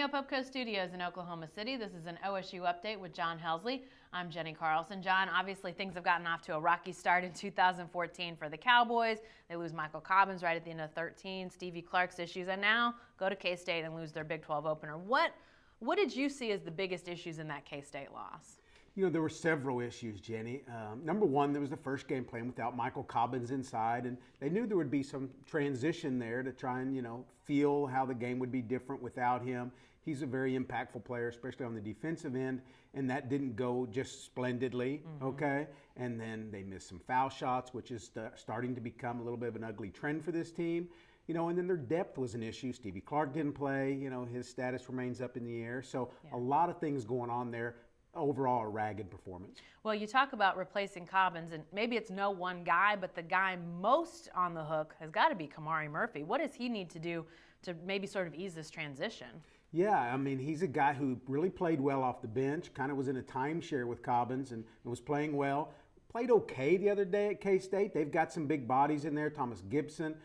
the Opepco studios in Oklahoma City, this is an OSU update with John Helsley. I'm Jenny Carlson. John, obviously things have gotten off to a rocky start in 2014 for the Cowboys. They lose Michael Cobbins right at the end of 13, Stevie Clark's issues, and now go to K-State and lose their Big 12 opener. What did you see as the biggest issues in that K-State loss? You know, there were several issues, Jenny. Number one, there was the first game playing without Michael Cobbins inside, and they knew there would be some transition there to try and, feel how the game would be different without him. He's a very impactful player, especially on the defensive end, and that didn't go just splendidly, okay? And then they missed some foul shots, which is starting to become a little bit of an ugly trend for this team. And then their depth was an issue. Stevie Clark didn't play. His status remains up in the air. So a lot of things going on there. Overall, a ragged performance. Well, you talk about replacing Cobbins, and maybe it's no one guy, but the guy most on the hook has got to be Kamari Murphy. What does he need to do to maybe sort of ease this transition? Yeah, I mean, he's a guy who really played well off the bench, kind of was in a timeshare with Cobbins and was playing well. Played okay the other day at K-State. They've got some big bodies in there, Thomas Gibson.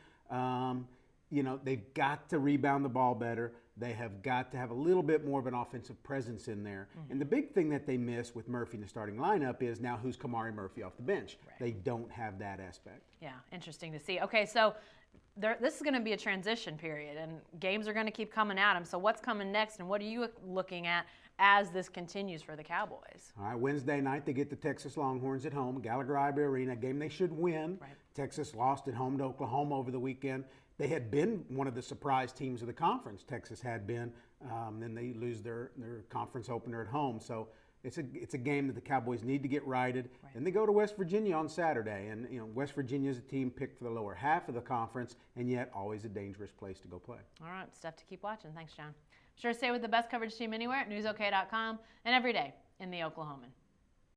They've got to rebound the ball better. They have got to have a little bit more of an offensive presence in there. And the big thing that they miss with Murphy in the starting lineup is now who's Kamari Murphy off the bench. Right. They don't have that aspect. Yeah, interesting to see. Okay, so this is going to be a transition period, and games are going to keep coming at them. So what's coming next, and what are you looking at as this continues for the Cowboys? All right, Wednesday night they get the Texas Longhorns at home, Gallagher-Iba Arena, a game they should win. Right. Texas lost at home to Oklahoma over the weekend. They had been one of the surprise teams of the conference. Texas had been. Then they lose their conference opener at home. So it's a game that the Cowboys need to get righted. Right. Then they go to West Virginia on Saturday. And West Virginia is a team picked for the lower half of the conference, and yet always a dangerous place to go play. All right, stuff to keep watching. Thanks, John. Sure, stay with the best coverage team anywhere at newsok.com and every day in the Oklahoman.